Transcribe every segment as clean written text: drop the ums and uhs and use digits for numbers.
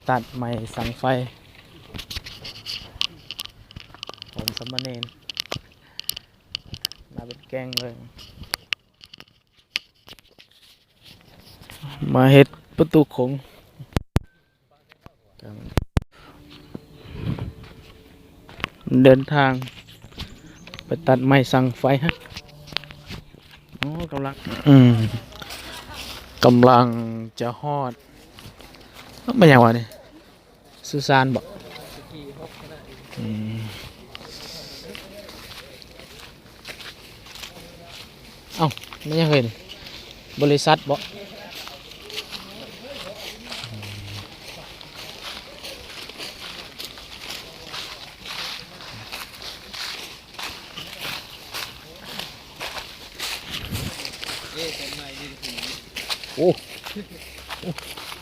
ตัดไม้สังไฟผมสมณเณรมาเป็นแกงเลยมาเฮ็ดประตูโขงเดินทางไปตัดไม้สังไฟฮะโอ้กำลังจะฮอดไม่อย่างวะนี่สุสานบอกเอ้าไม่ยังเคยนี่บริษัทบอกโอ้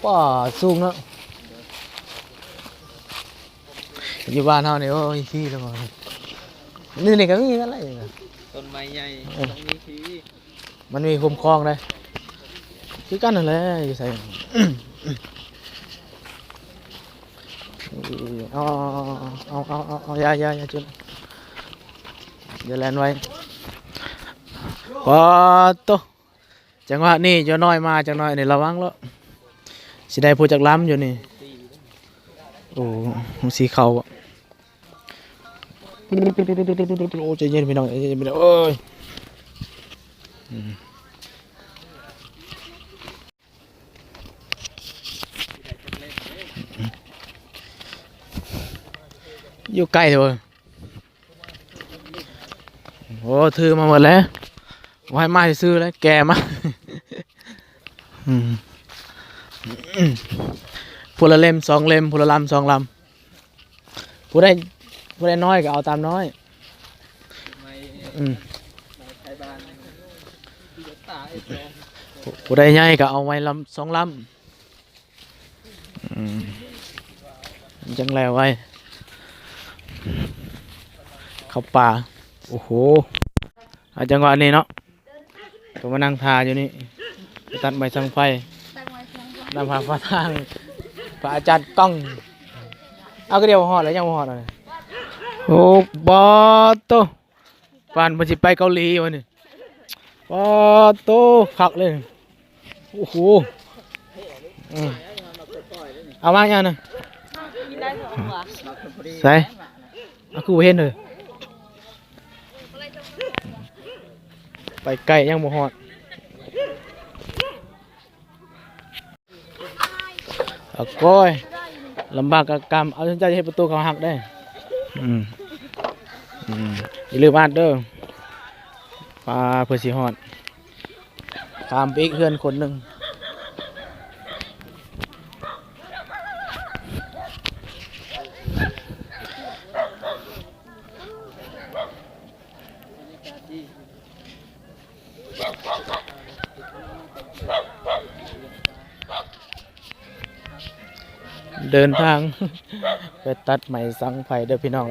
ป่าสูงเนาะอยู่บ้านเฮานี่โอ้ยขี้แล้วบ่นี่ก็มีอะไรต้นไม้ใหญ่ต้องมีทีมันมีคุ้มครองเลยคือกันนั่นแหละอยู่ใส่เอาอย่าจุดอย่าแลนไว้ปอโตจังหวะนี้เจ้าน้อยมาจังน้อยนี่ระวังแล้วสิได้ผู้จักล้ำอยู่นี่โอ้สีขาวอ่ะโอ้ใจเย็นพี่น้องใจเย็นพี่น้องเอ้ยอยู่ใกล้เลยโอ้ถือมาหมดแล้วไว้มาซื้อแล้วแกมาผู้ละเล่ม2 เล่มผู้ละลำ2 ลำผู้ได้น้อยก็เอาตามน้อยผู้ได้ใหญ่ก็เอาไว้2 ลำจังแล้วไว้เข้าป่าโอ้โหจังหวะนี้เนาะก็มานั่งทาอยู่นี่ตัดไม้สังไฟนำพาฟ้าทางพระอาจารย์ก้องเอาก็เดียวหอดแล้วยังหอดเลยโอ้บอโตปานมันจะไปเกาหลีวันนี้บอโตขักเลยโอ้โหเอามาอย่างนั้นใส่เอาคือเห็นเลยไปไกลยังบ่หอดก้อยลำบากกับกรรมเอาจนใจจะให้ประตูเขาหักได้อย่าลืมอ่านเด้อปลาเพื่อสีหอดตามไปอีกเพื่อนคนหนึ่งเดินทางไปตัดไม้สังไผ่เด้อพี่น้อง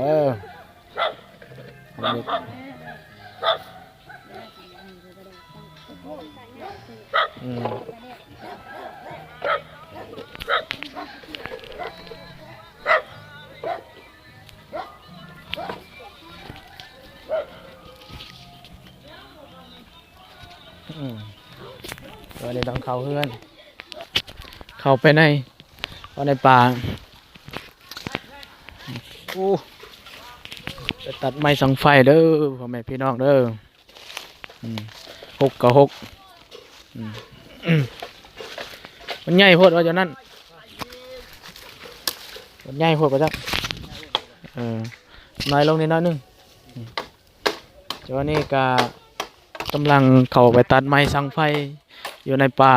ตัวนี้ต้องเข้าเพื่อนเข้าไปในป่าโอ้ไปตัดไม้สังไฟเด้อพ่อแม่พี่น้องเด้อ6 กับ 6มันใหญ่โพดว่าจะนั่นมันใหญ่โพดไปจ้ะน้อยลงนิดน้อยนึงเจ้านี่ก็กำลังเข้าไปตัดไม้สังไฟอยู่ในป่า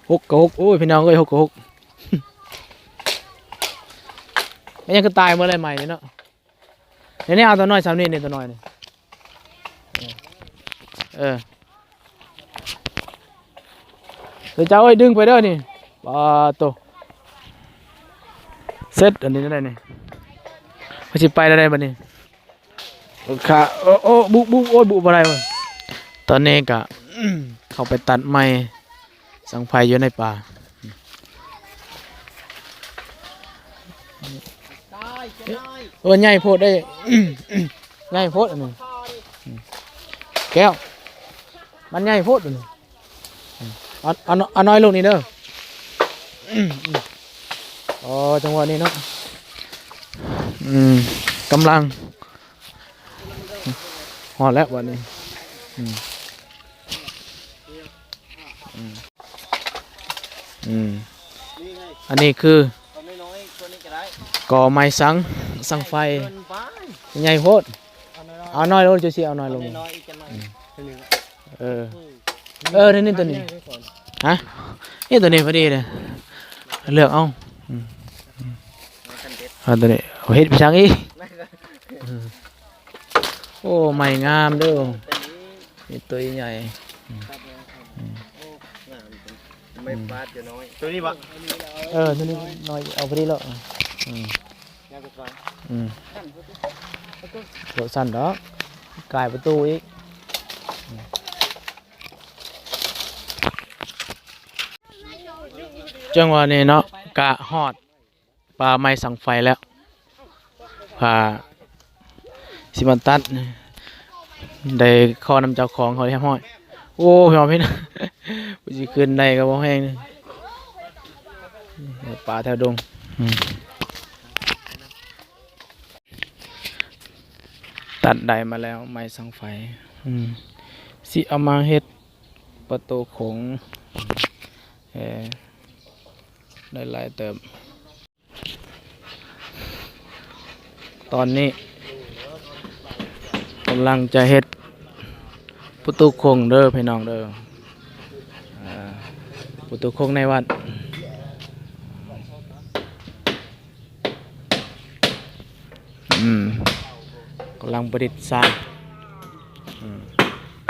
6 กับ 6โอ้ยพี่น้องเอ้ย6 กับ 6ไม่ยังคือตายเมื่อไรใหม่เนาะนี่เอาตัวน้อย3 นี่ตัวน้อยนี่เดี๋ยวเจ้าเอ้ยดึงไปเด้อนี่ปาโตเสร็จอันนี้ได้นี่มันจะไปได้บ้านี่ขาโอ้บุโอ้ยบุอะไรวะตอนนี้ก็เข้าไปตัดไม้สังไฟอยู่ในป่า ใหญ่โพดได้ ใหญ่โพดอันนี้แก้วมันใหญ่โพดอันนี้เอาน้อยลงนี่เด้ออ๋อจังหวะนี้เนาะกำลังหอดแล้ววันนี้อันนี้คือก่อไม้สังไฟใหญ่โพดเอาน้อยลงจะเสียเอาน้อยลงนี่ตัวนี้ฮะนี่ตัวนี้พอดีเลยเลือกเอาตัวนี้เอาเฮ็ดไปช่างอีโอ้ไม้งามเด้อนี่ตัวใหญ่ไม่ปาดจะน้อยตัวนี้ปะตัวนี้น้อยเอาพอดีแล้วโหลดสั้นดอกกายประตูอีกจังหวะนี้เนาะกะฮอดปลาไม้สังไฟแล้วพาสิมันตัดได้ข้อนำเจ้าของเขาเรียบร้อยโอ้ยพี่นะกูจะขึ้นได้ก็บ่แห้งปลาแถวดงตัดได้มาแล้วไม้สังไฟสิเอามาเฮ็ดประตูโขงได้หลายเติมตอนนี้กำลังจะเฮ็ดประตูโขงเด้อพี่น้องเด้อประตูโขงในวัดกำลังประดิษฐ์สร้าง